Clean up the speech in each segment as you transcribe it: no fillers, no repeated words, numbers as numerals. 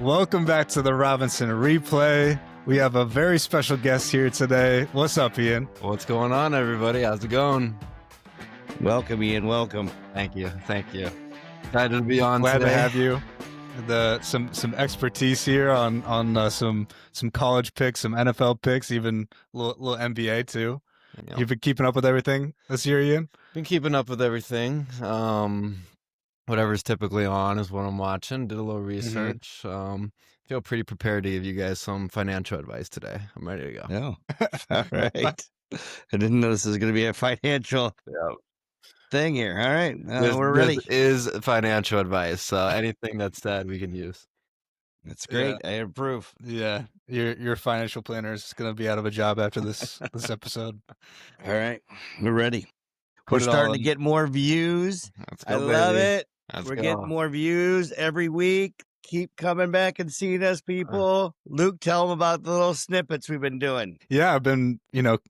Welcome back to the Robinson Replay. We have a very special guest here today. What's up, Ian? What's going on, everybody? How's it going? Welcome, Ian. Welcome. Thank you. Excited to be on Glad today. to have you. Some expertise here on some college picks, some NFL picks, even a little NBA too. You've been keeping up with everything this year, Ian? Been keeping up with everything. Whatever's typically on is what I'm watching. Did a little research. Feel pretty prepared to give you guys some financial advice today. I'm ready to go. Yeah. All right. I didn't know this was going to be a financial thing here. All right. We're ready. This is financial advice. So anything that's said, we can use. That's great. Yeah. I approve. Yeah, your financial planner is going to be out of a job after this episode. All right. We're ready. Put We're it all starting to in. get more views. Let's go, I love baby. it. Let's We're go. getting more views every week. Keep coming back and seeing us, people. Luke, tell them about the little snippets we've been doing. Yeah, I've been,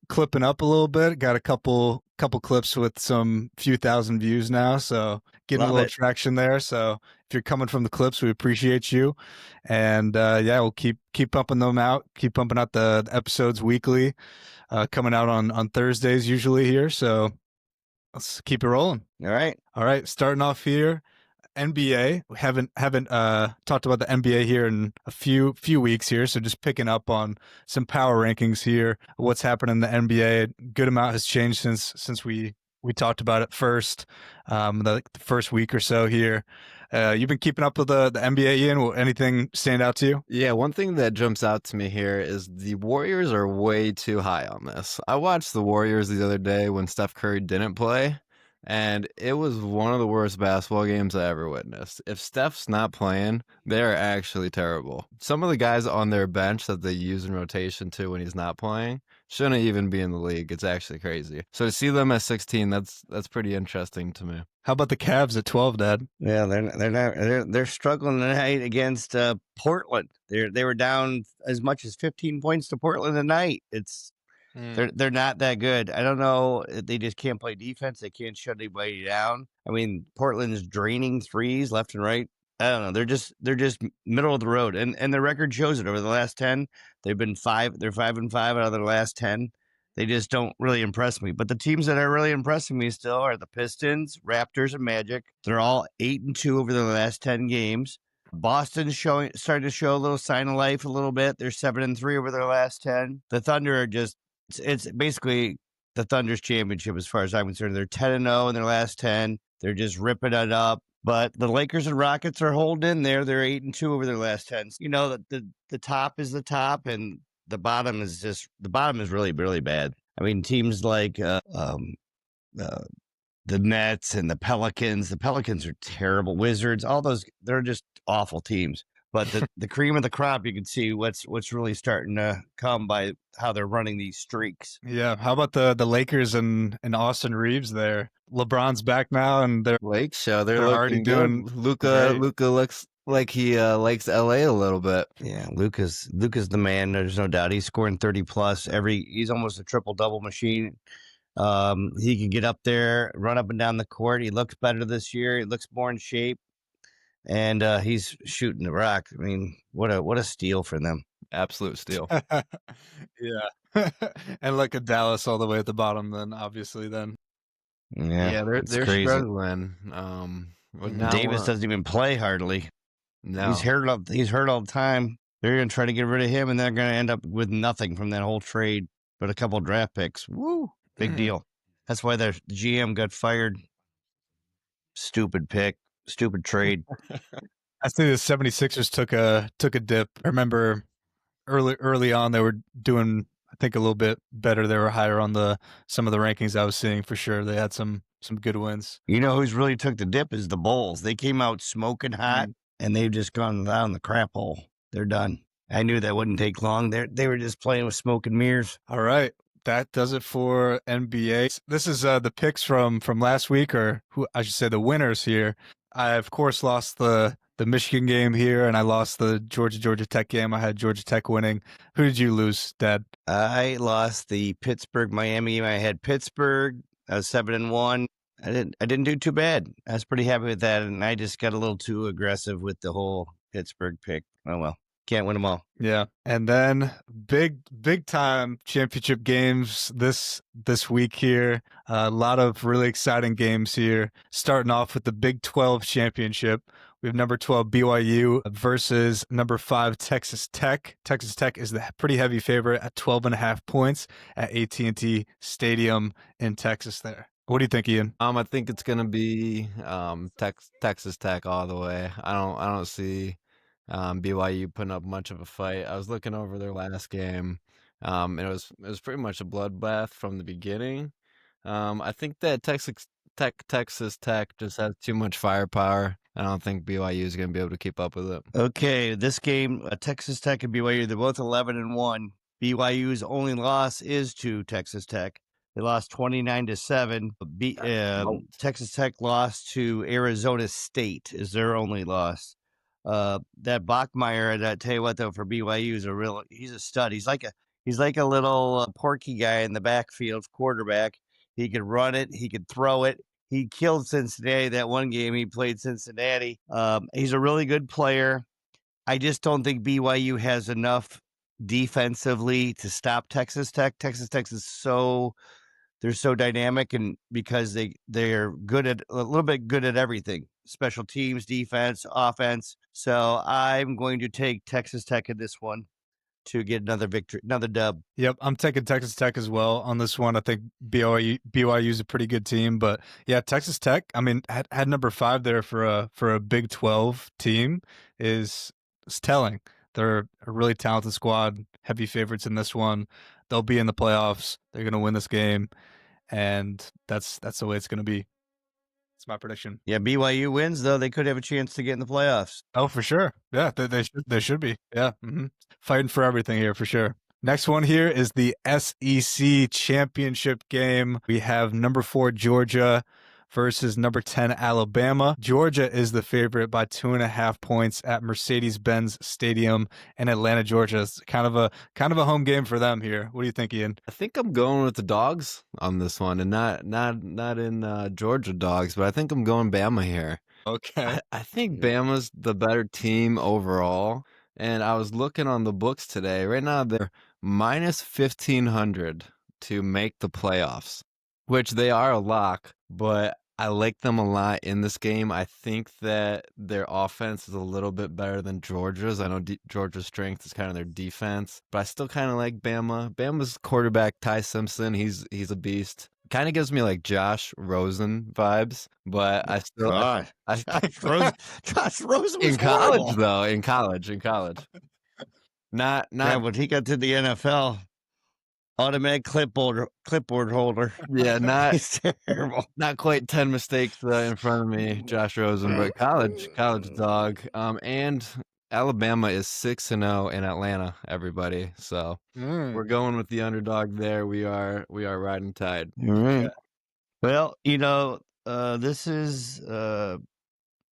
clipping up a little bit. Got a couple clips with some few thousand views now, so getting Love a little it. traction there. So if you're coming from the clips, we appreciate you. And we'll keep pumping them out. Keep pumping out the episodes weekly, coming out on Thursdays usually here. So let's keep it rolling. All right. All right, starting off here. NBA. We haven't talked about the NBA here in a few weeks here, so just picking up on some power rankings here. What's happened in the NBA? Good amount has changed since we talked about it first, the first week or so here. You've been keeping up with the NBA, Ian. Will anything stand out to you? Yeah, one thing that jumps out to me here is the Warriors are way too high on this. I watched the Warriors the other day when Steph Curry didn't play, and it was one of the worst basketball games I ever witnessed. If Steph's not playing, they're actually terrible. Some of the guys on their bench that they use in rotation too when he's not playing shouldn't even be in the league. It's actually crazy. So to see them at 16, that's pretty interesting to me. How about the Cavs at 12, Dad? Yeah, they're struggling tonight against Portland. They were down as much as 15 points to Portland tonight. They're not that good. I don't know. They just can't play defense. They can't shut anybody down. I mean, Portland's draining threes left and right. I don't know. They're just middle of the road, and the record shows it. Over the last 10, they've been 5. They're 5-5 out of their last 10. They just don't really impress me. But the teams that are really impressing me still are the Pistons, Raptors, and Magic. They're all 8-2 over the last 10 games. Boston's starting to show a little sign of life a little bit. They're 7-3 over their last 10. The Thunder are just, it's basically the Thunder's championship as far as I'm concerned. They're 10-0 in their last 10. They're just ripping it up. But the Lakers and Rockets are holding in there. They're 8-2 over their last 10. You know, the top is the top, and the bottom is really, really bad. I mean, teams like the Nets and the Pelicans. The Pelicans are terrible. Wizards, all those, they're just awful teams. But the cream of the crop, you can see what's really starting to come by how they're running these streaks. Yeah. How about the Lakers and Austin Reeves there? LeBron's back now, and they're Lake show. They're already looking doing good. Luka looks like he likes LA a little bit. Yeah, Luka's the man. There's no doubt. He's scoring 30 plus he's almost a triple double machine. He can get up there, run up and down the court. He looks better this year. He looks more in shape, and he's shooting the rock. I mean, what a steal for them. Absolute steal. Yeah. And like a Dallas all the way at the bottom, then obviously then. Yeah, they're crazy. struggling. Davis doesn't even play hardly. No. He's hurt all the time. They're going to try to get rid of him, and they're going to end up with nothing from that whole trade but a couple draft picks. Woo! Big deal. That's why their GM got fired. Stupid pick. Stupid trade. I think the 76ers took a dip. I remember early on they were doing, I think, a little bit better. They were higher on some of the rankings I was seeing for sure. They had some good wins. You know who's really took the dip is the Bulls. They came out smoking hot, and they've just gone down the crap hole. They're done. I knew that wouldn't take long. They were just playing with smoke and mirrors. All right. That does it for NBA. This is the picks from last week, or who I should say the winners here. I, of course, lost the Michigan game here, and I lost the Georgia Tech game. I had Georgia Tech winning. Who did you lose, Dad? I lost the Pittsburgh-Miami game. I had Pittsburgh. I was 7-1. I didn't do too bad. I was pretty happy with that, and I just got a little too aggressive with the whole Pittsburgh pick. Oh well, can't win them all. Yeah, and then big time championship games this week here. A lot of really exciting games here. Starting off with the Big 12 championship, we have number 12 BYU versus number 5 Texas Tech. Texas Tech is the pretty heavy favorite at 12.5 points at AT&T Stadium in Texas. There, what do you think, Ian? I think it's gonna be Texas Tech all the way. I don't see BYU putting up much of a fight. I was looking over their last game, and it was pretty much a bloodbath from the beginning. I think that Texas Tech just has too much firepower. I don't think BYU is going to be able to keep up with it. Okay, this game, Texas Tech and BYU, they're both 11-1. BYU's only loss is to Texas Tech. They lost 29-7. Texas Tech lost to Arizona State is their only loss. That Bachmeyer, I tell you what though, for BYU is he's a stud. He's like a little porky guy in the backfield, quarterback. He could run it, he could throw it. He killed Cincinnati that one game he played Cincinnati. He's a really good player. I just don't think BYU has enough defensively to stop Texas Tech. Texas Tech is they're so dynamic, and because they're good at a little bit good at everything, special teams, defense, offense. So I'm going to take Texas Tech in this one to get another victory, another dub. Yep, I'm taking Texas Tech as well on this one. I think BYU is a pretty good team, but yeah, Texas Tech. I mean, had number 5 there for a Big 12 team is telling. They're a really talented squad, heavy favorites in this one. They'll be in the playoffs. They're going to win this game, and that's the way it's going to be. It's my prediction. Yeah, BYU wins though. They could have a chance to get in the playoffs. Oh, for sure. Yeah, they should be. Yeah, fighting for everything here for sure. Next one here is the SEC championship game. We have number 4 Georgia versus number 10 Alabama. Georgia is the favorite by 2.5 points at Mercedes-Benz Stadium in Atlanta, Georgia. It's kind of a home game for them here. What do you think, Ian? I think I'm going with the dogs on this one, and not in Georgia dogs, but I think I'm going Bama here. Okay. I think Bama's the better team overall, and I was looking on the books today. Right now, they're minus 1,500 to make the playoffs, which they are a lock, but I like them a lot in this game. I think that their offense is a little bit better than Georgia's. I know Georgia's strength is kind of their defense, but I still kind of like Bama. Bama's quarterback, Ty Simpson, he's a beast. Kind of gives me like Josh Rosen vibes, but I still Josh Rosen was in college horrible. though. In college. Not Yeah, when he got to the NFL, automatic clipboard holder. Yeah, not He's terrible. not quite 10 mistakes in front of me, Josh Rosen, but college dog. And Alabama is 6-0 in Atlanta, everybody. So we're going with the underdog there. We are riding tide. All right. Yeah. Well, this is going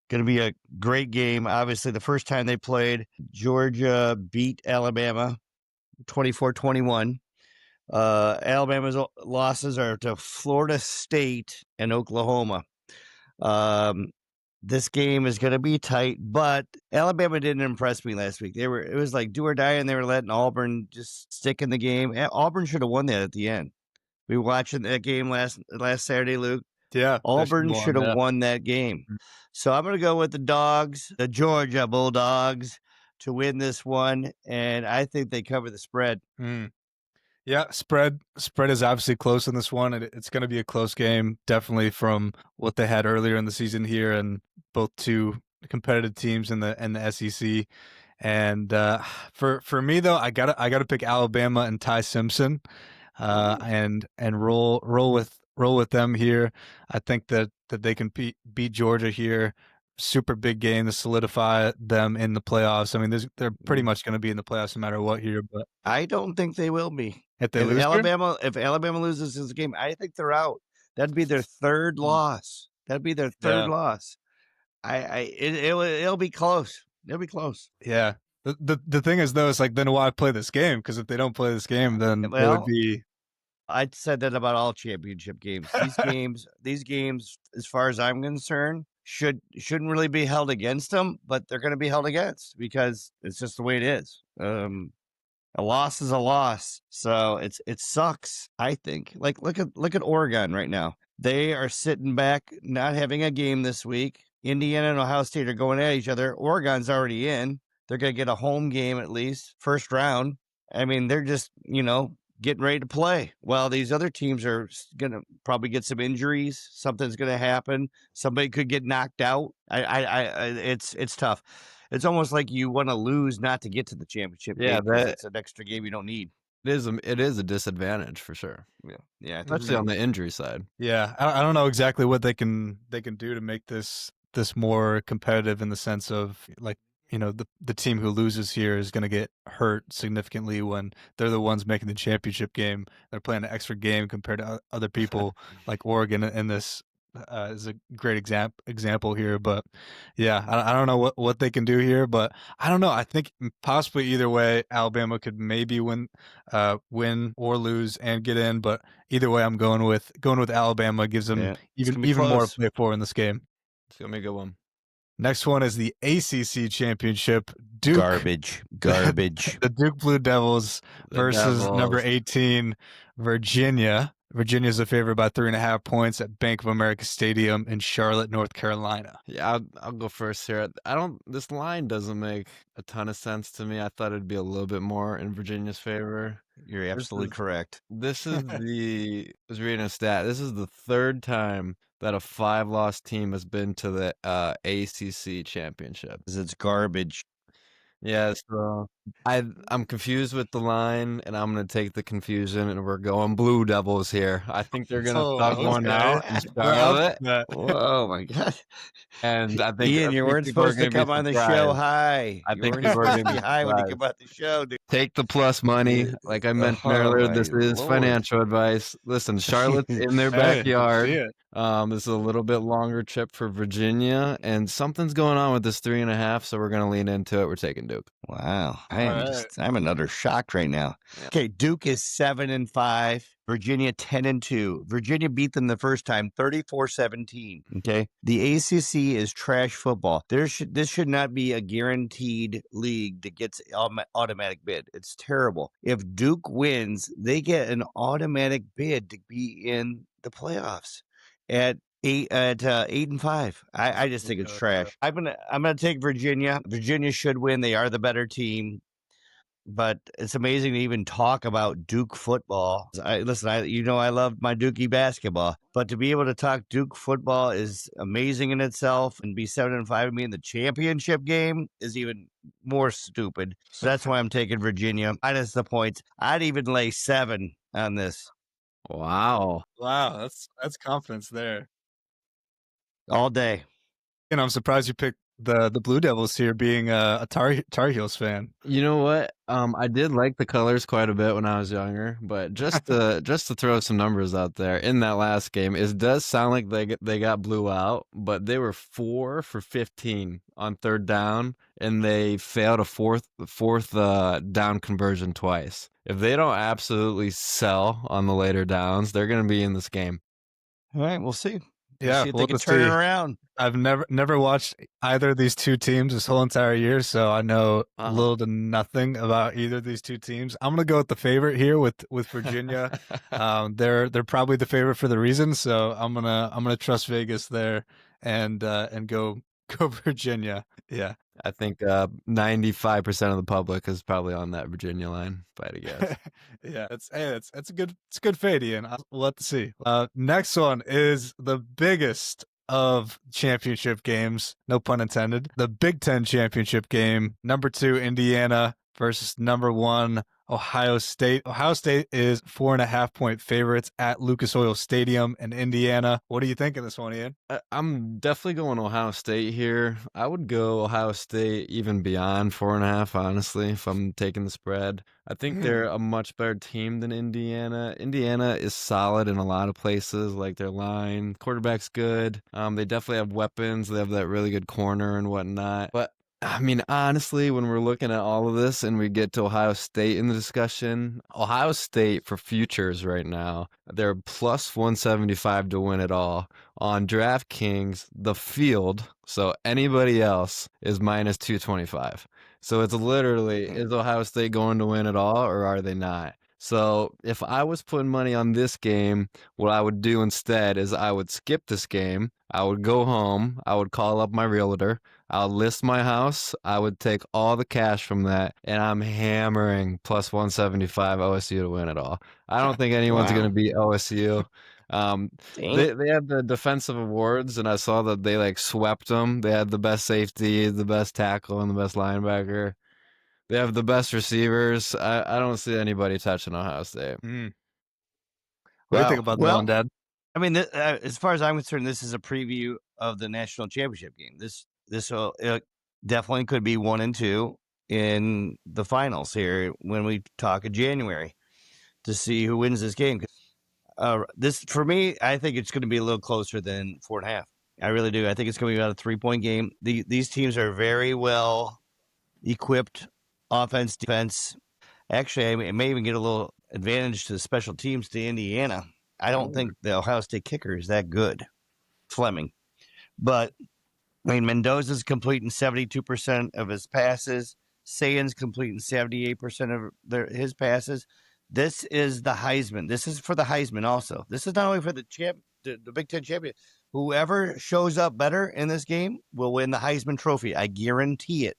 to be a great game. Obviously, the first time they played, Georgia beat Alabama 24-21. Alabama's losses are to Florida State and Oklahoma. This game is going to be tight, but Alabama didn't impress me last week. It was like do or die, and they were letting Auburn just stick in the game. Auburn should have won that at the end. We were watching that game last Saturday, Luke. Yeah, Auburn should have won that game. So I'm going to go with the dogs, the Georgia Bulldogs, to win this one, and I think they cover the spread. Yeah, spread is obviously close in this one. It's going to be a close game, definitely from what they had earlier in the season here, and both two competitive teams in the SEC. And for me though, I gotta pick Alabama and Ty Simpson, and roll with them here. I think that they can beat Georgia here. Super big game to solidify them in the playoffs. I mean, they're pretty much going to be in the playoffs no matter what here. But I don't think they will be. If Alabama loses this game, I think they're out. That'd be their third loss. It'll be close. It'll be close. Yeah. The thing is though, it's like, then why play this game? Because if they don't play this game, then it would be. I said that about all championship games. These games, as far as I'm concerned, shouldn't really be held against them, but they're going to be held against because it's just the way it is. A loss is a loss, so it sucks. I think. Like look at Oregon right now. They are sitting back, not having a game this week. Indiana and Ohio State are going at each other. Oregon's already in. They're going to get a home game at least, first round. I mean, they're just getting ready to play. Well, these other teams are going to probably get some injuries. Something's going to happen. Somebody could get knocked out. It's tough. It's almost like you want to lose not to get to the championship Yeah, game because it's an extra game you don't need. it is a disadvantage for sure. Yeah, Especially on the injury side. Yeah, I don't know exactly what they can do to make this more competitive in the sense of like the team who loses here is going to get hurt significantly when they're the ones making the championship game. They're playing an extra game compared to other people like Oregon, and this is a great example here. But yeah, I don't know what they can do here, but I don't know. I think possibly either way, Alabama could maybe win or lose and get in. But either way, I'm going with Alabama. Gives them even more to play for in this game. It's gonna be a good one. Next one is the ACC championship. Duke, garbage. The Duke Blue Devils versus number 18 Virginia. Virginia's a favorite by 3.5 points at Bank of America Stadium in Charlotte, North Carolina. Yeah, I'll go first here. This line doesn't make a ton of sense to me. I thought it'd be a little bit more in Virginia's favor. You're absolutely correct. This is I was reading a stat. This is the third time that a 5-loss team has been to the ACC championship. It's garbage. Yeah, so I'm confused with the line, and I'm going to take the confusion, and we're going Blue Devils here. I think they're going to thug one out in Charlotte. Oh my god! And I think Ian, you weren't supposed to come on the show high. I think people are going to be high when you come on the show, dude. Take the plus money. Like I mentioned earlier, this is financial advice. Listen, Charlotte's in their backyard. This is a little bit longer trip for Virginia, and something's going on with this 3.5, so we're going to lean into it. We're taking Duke. Wow. I'm another shocked right now. Yeah. Okay, Duke is 7-5. Virginia 10-2. Virginia beat them the first time 34-17. Okay. The ACC is trash football. This should not be a guaranteed league that gets automatic bid. It's terrible. If Duke wins, they get an automatic bid to be in the playoffs at 8-5. I just think it's trash. I'm gonna take Virginia. Virginia should win. They are the better team. But it's amazing to even talk about Duke football. I love my Dookie basketball, but to be able to talk Duke football is amazing in itself, and be 7-5 and be in the championship game is even more stupid. So that's why I'm taking Virginia. Minus the points. I'd even lay 7 on this. Wow, that's confidence there. All day. And I'm surprised you picked the Blue Devils here, being a Tar Heels fan. You know what? I did like the colors quite a bit when I was younger, but just to throw some numbers out there, in that last game, it does sound like they got blew out, but they were 4 for 15 on third down, and they failed a fourth down conversion twice. If they don't absolutely sell on the later downs, they're going to be in this game. All right, we'll see. Yeah, see if they can turn it around. I've never watched either of these two teams this whole entire year, so I know little to nothing about either of these two teams. I'm gonna go with the favorite here with Virginia. They're probably the favorite for the reason, so I'm gonna trust Vegas there and go Virginia. Yeah. I think 95% of the public is probably on that Virginia line, if I had to guess. Yeah, it's a good fade, Ian. We'll have to see. Next one is the biggest of championship games, no pun intended. The Big Ten championship game, number 2 Indiana versus number 1 Ohio State. Ohio State is 4.5 point favorites at Lucas Oil Stadium in Indiana. What do you think of this one, Ian? I'm definitely going Ohio State here. I would go Ohio State even beyond 4.5, honestly, if I'm taking the spread. I think they're a much better team than Indiana. Indiana is solid in a lot of places, like their line. Quarterback's good. They definitely have weapons. They have that really good corner and whatnot. But I mean, honestly, when we're looking at all of this and we get to Ohio State in the discussion, Ohio State for futures right now, they're plus 175 to win it all, On DraftKings, the field, so anybody else, is minus 225. So it's literally, is Ohio State going to win at all, or are they not? So if I was putting money on this game, what I would do instead is I would skip this game. I would go home. I would call up my realtor. I'll list my house. I would take all the cash from that, and I'm hammering plus 175 OSU to win it all. I don't think anyone's going to beat OSU. They had the defensive awards, and I saw that they like swept them. They had the best safety, the best tackle, and the best linebacker. They have the best receivers. I don't see anybody touching Ohio State. What do you think about that one, Dad? I mean, as far as I'm concerned, this is a preview of the national championship game. This definitely could be 1 and 2 in the finals here when we talk in January to see who wins this game. This, for me, I think it's going to be a little closer than 4.5. I really do. I think it's going to be about a 3-point game. These teams are very well equipped, offense, defense. Actually, I may even get a little advantage to the special teams to Indiana. I don't think the Ohio State kicker is that good, Fleming. But, I mean, Mendoza's completing 72% of his passes. Sayan's completing 78% of his passes. This is the Heisman. This is for the Heisman also. This is not only for the Big Ten champion. Whoever shows up better in this game will win the Heisman Trophy. I guarantee it.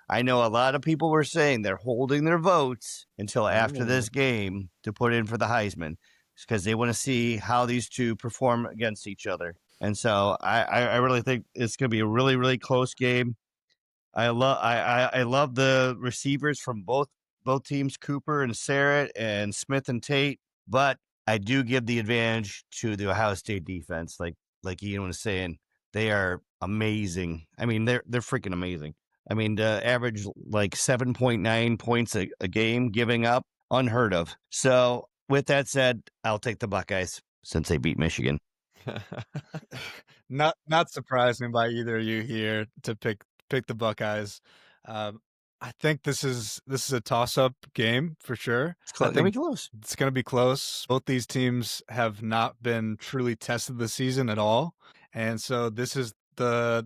I know a lot of people were saying they're holding their votes until after this game to put in for the Heisman because they want to see how these two perform against each other. And so I really think it's going to be a really, really close game. I love the receivers from both teams, Cooper and Sarrett and Smith and Tate, but I do give the advantage to the Ohio State defense. Like Ian was saying, they are amazing. I mean, they're freaking amazing. I mean, to average like 7.9 points a game giving up, unheard of. So with that said, I'll take the Buckeyes since they beat Michigan. Not surprising by either of you here to pick the Buckeyes. I think this is a toss-up game for sure. It's going to be close. It's going to be close. Both these teams have not been truly tested this season at all, and so this is the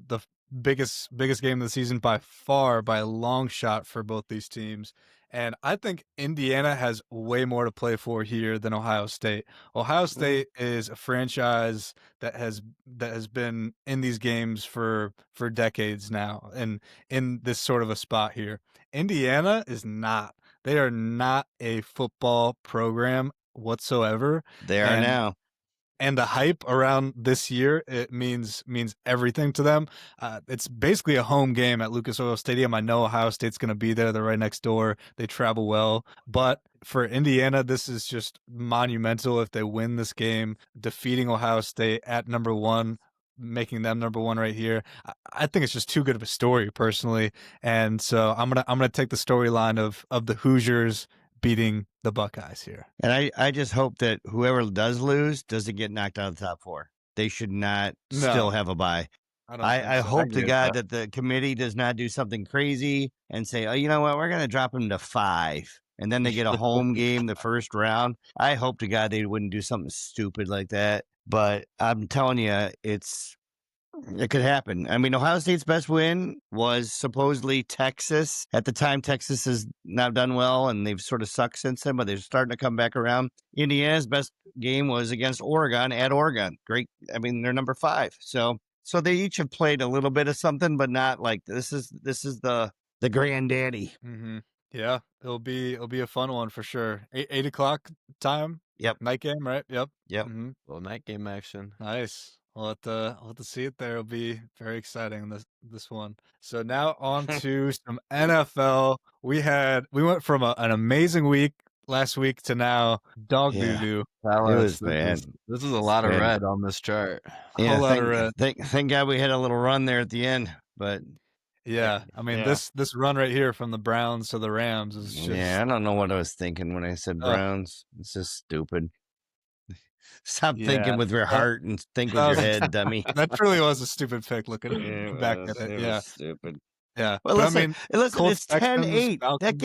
biggest game of the season by far, by a long shot for both these teams. And I think Indiana has way more to play for here than Ohio State. Ohio State is a franchise that has been in these games for decades now, and in this sort of a spot here. Indiana is not. They are not a football program whatsoever. They are now. And the hype around this year, it means everything to them. It's basically a home game at Lucas Oil Stadium. I know Ohio State's going to be there. They're right next door. They travel well. But for Indiana, this is just monumental if they win this game, defeating Ohio State at number 1, making them number 1 right here. I think it's just too good of a story, personally. And so I'm gonna take the storyline of the Hoosiers beating the Buckeyes here. And I just hope that whoever does lose doesn't get knocked out of the top 4. They should not still have a bye. I hope to God that the committee does not do something crazy and say, oh, you know what, we're going to drop them to 5. And then they get a home game the first round. I hope to God they wouldn't do something stupid like that. But I'm telling you, it could happen. I mean, Ohio State's best win was supposedly Texas. At the time, Texas has not done well, and they've sort of sucked since then, but they're starting to come back around. Indiana's best game was against Oregon at Oregon. Great. I mean, they're number 5. So they each have played a little bit of something, but not like this is the granddaddy. Mm-hmm. Yeah, it'll be a fun one for sure. 8 o'clock time. Yep. Night game, right? Yep. Mm-hmm. Little night game action. Nice. We'll have to see it there. It'll be very exciting, this one. So now on to some NFL. We went from an amazing week last week to now dog doo-doo. This is a lot of red on this chart. Yeah, a lot of red. Thank God we had a little run there at the end, but yeah, I mean this run right here from the Browns to the Rams is just... Yeah, I don't know what I was thinking when I said Browns. It's just stupid. Stop thinking with your heart and think with your head, dummy. That truly was a stupid pick looking back at it. Yeah. Stupid. Yeah. Well, listen, it's 10-8. That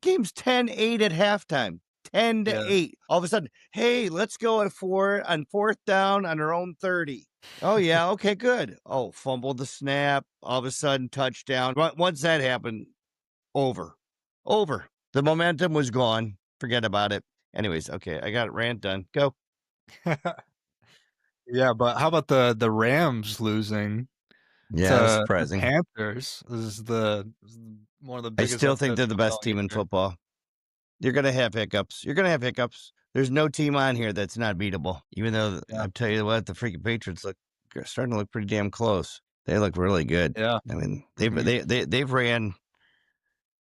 game's 10-8 at halftime. 10-8. All of a sudden, hey, let's go on 4th down on our own 30. Oh, yeah. Okay, good. Oh, fumbled the snap. All of a sudden, touchdown. Once that happened, over. Over. The momentum was gone. Forget about it. Anyways, okay, I got rant done. Go. Yeah, but how about the Rams losing Yeah, that's to the surprising. Panthers? This is one of the I biggest still think upsets they're the in best NFL team in history. football. You're gonna have hiccups. You're gonna have hiccups. There's no team on here that's not beatable. Even though Yeah, I'll tell you what, the freaking Patriots are starting to look pretty damn close. They look really good. yeah. I mean, Mhm.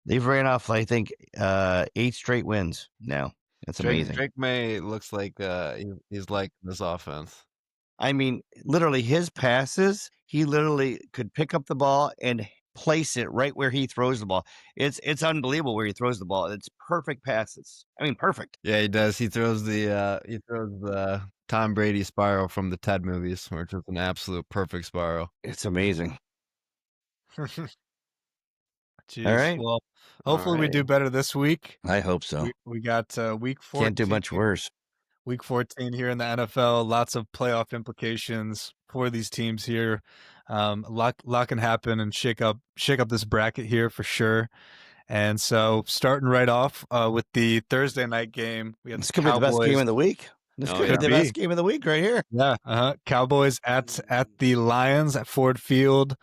they've ran off, I think, 8 straight wins now. That's amazing. Drake May looks like he's like this offense. I mean, literally his passes, he literally could pick up the ball and place it right where he throws the ball. It's unbelievable where he throws the ball. It's perfect passes. I mean, perfect. Yeah, he does. He throws the Tom Brady spiral from the Ted movies, which is an absolute perfect spiral. It's amazing. All Jeez. right. Well, All hopefully we right. do better this week. I hope so. We got week Can't do 14. much worse. Week 14 here in the NFL. Lots of playoff implications for these teams here. A lot can happen and shake up this bracket here for sure. And so starting right off with the Thursday night game, we have This the could be the best game Cowboys. of the week. This Oh, could be yeah. the best game of the week right here. Yeah, Cowboys at the Lions at Ford Field.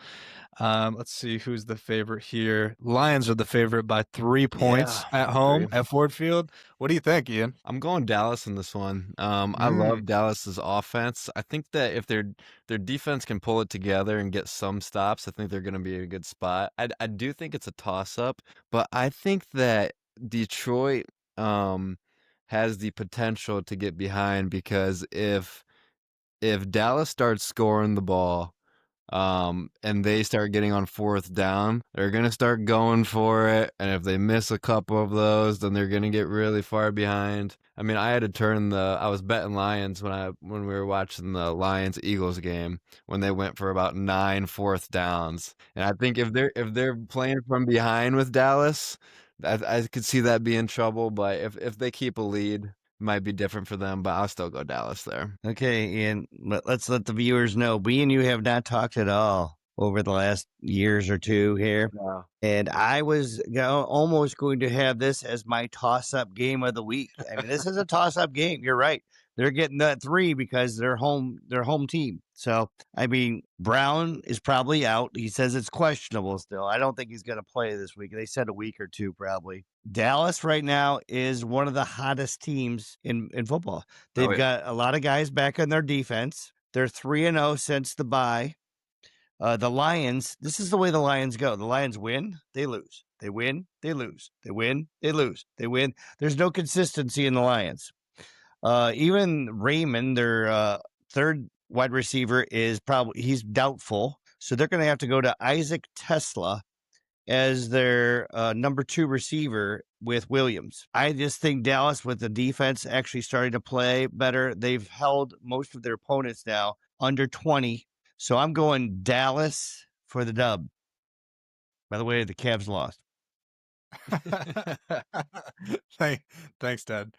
Let's see who's the favorite here. Lions are the favorite by 3 points Yeah, at I home agree. at Ford Field. What do you think, Ian? I'm going Dallas in this one. I Mm, love Dallas's offense. I think that if their defense can pull it together and get some stops, I think they're going to be in a good spot. I do think it's a toss up, but I think that Detroit has the potential to get behind because if Dallas starts scoring the ball, and they start getting on fourth down, they're gonna start going for it. And if they miss a couple of those, then they're gonna get really far behind. I mean, I was betting Lions when we were watching the Lions Eagles game when they went for about 9 fourth downs. And I think if they're playing from behind with Dallas, I could see that being trouble. But if they keep a lead, might be different for them. But I'll still go Dallas there. Okay, Ian, let's let the viewers know. We and you have not talked at all over the last years or two here. Yeah. And I was almost going to have this as my toss-up game of the week. I mean, this is a toss-up game. You're right. They're getting that 3 because they're home team. So, I mean, Brown is probably out. He says it's questionable still. I don't think he's going to play this week. They said a week or two probably. Dallas right now is one of the hottest teams in football. They've yeah. got a lot of guys back on their defense. They're 3-0 since the bye. The Lions, this is the way the Lions go. The Lions win, they lose. They win, they lose. They win, they lose. They win. There's no consistency in the Lions. Even Raymond, their third wide receiver, he's doubtful. So they're going to have to go to Isaac Tesla as their number 2 receiver with Williams. I just think Dallas, with the defense actually starting to play better, they've held most of their opponents now under 20. So I'm going Dallas for the dub. By the way, the Cavs lost. Thanks, Dad.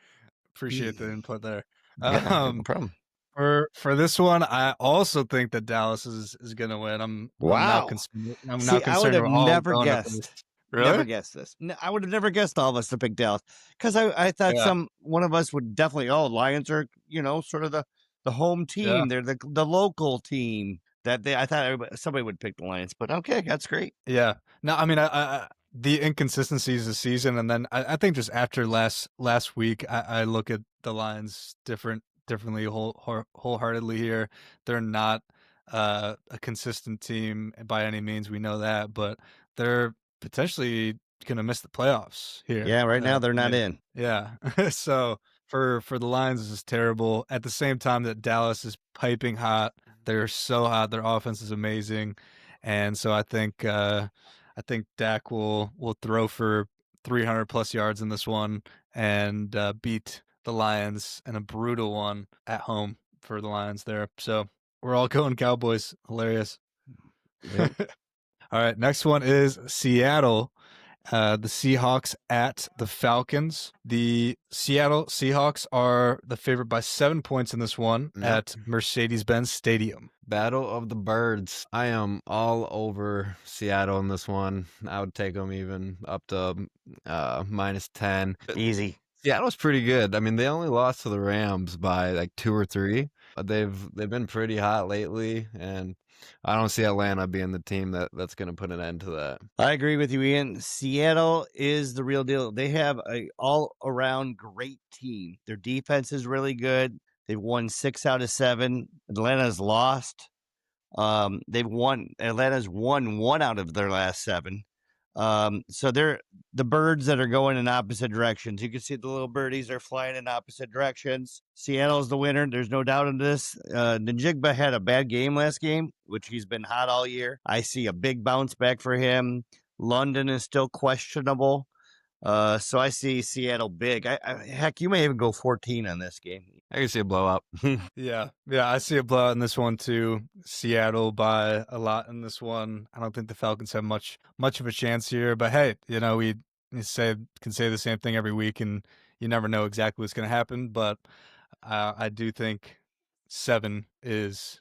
Appreciate the input there. Yeah, no problem. For this one, I also think that Dallas is gonna win. I'm now Wow. concerned. I'm now See, I would concerned have we're all never going at guessed. this. Never Really? guessed this. I would have never guessed all of us to pick Dallas because I thought Yeah, one of us would definitely. Oh, Lions are sort of the home yeah. team. They're the local team I thought somebody would pick the Lions, but okay, that's great. Yeah. No, I mean, the inconsistencies this season, and then I think just after last week, I look at the Lions differently wholeheartedly here. They're not a consistent team by any means. We know that, but they're potentially going to miss the playoffs here. Yeah, right now they're not in. Yeah. So for the Lions, this is terrible. At the same time that Dallas is piping hot, they're so hot. Their offense is amazing, and so I think Dak will throw for 300 plus yards in this one and beat the Lions in a brutal one at home for the Lions there. So we're all going Cowboys. Hilarious. Yep. All right, next one is Seattle. The Seahawks at the Falcons. The Seattle Seahawks are the favorite by 7 points in this one Yep. at Mercedes-Benz Stadium. Battle of the Birds. I am all over Seattle in this one. I would take them even up to -10. Easy. Seattle's pretty good. I mean, they only lost to the Rams by like 2 or 3. But they've been pretty hot lately, and I don't see Atlanta being the team that's going to put an end to that. I agree with you, Ian. Seattle is the real deal. They have a all-around great team. Their defense is really good. They've won 6 out of 7. Atlanta's lost. Atlanta's won 1 out of their last 7. So they're the birds that are going in opposite directions. You can see the little birdies are flying in opposite directions. Seattle's the winner. There's no doubt in this. Njigba had a bad game last game, which he's been hot all year. I see a big bounce back for him. London is still questionable. So I see Seattle big. Heck, you may even go 14 on this game. I can see a blowout. Yeah, I see a blowout in this one too. Seattle by a lot in this one. I don't think the Falcons have much of a chance here. But hey, we can say the same thing every week, and you never know exactly what's going to happen. But I do think 7 is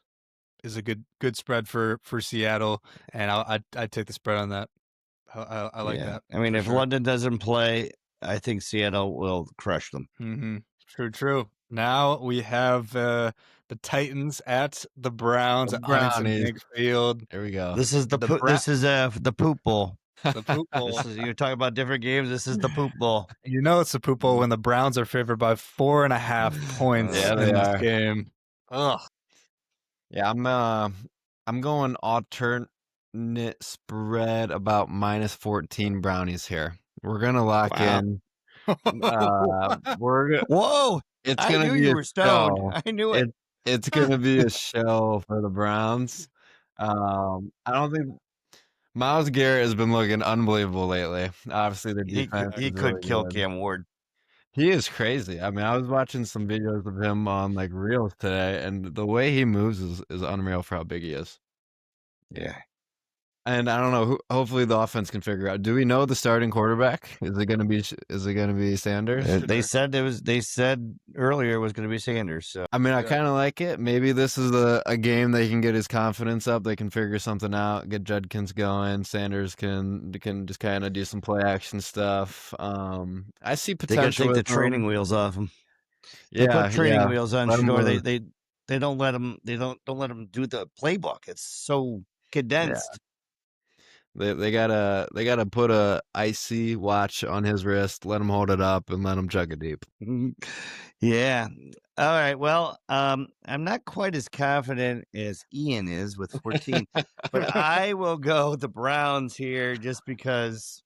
a good spread for Seattle, and I'd take the spread on that. I like that. I mean, if sure. London doesn't play, I think Seattle will crush them. Mm-hmm. True. Now we have the Titans at the Browns at Huntington Bank Field. Here we go. This is the poop bowl. The poop bowl. You're talking about different games. This is the poop bowl. It's the poop bowl when the Browns are favored by 4.5 points in this game. Ugh. Yeah, I'm going alternate spread about -14 Brownies here. We're gonna lock in. Whoa! It's I gonna knew be you a were stoned. show. I knew it. It's gonna be a show for the Browns. I don't think Myles Garrett has been looking unbelievable lately. Obviously, their defense he could really kill good. Cam Ward. He is crazy. I mean, I was watching some videos of him on like Reels today, and the way he moves is unreal for how big he is. Yeah. And I don't know. Hopefully, the offense can figure out. Do we know the starting quarterback? Is it gonna be Sanders? They said earlier it was going to be Sanders. So I mean, I kind of like it. Maybe this is a game they can get his confidence up. They can figure something out. Get Judkins going. Sanders can just kind of do some play action stuff. I see they got to potential. take the training wheels off him. Yeah, they put training wheels on Shador. They don't let him. They don't let him do the playbook. It's so condensed. Yeah. They gotta put a icy watch on his wrist, let him hold it up, and let him chug it deep. Yeah. All right. Well, I'm not quite as confident as Ian is with 14, but I will go the Browns here just because.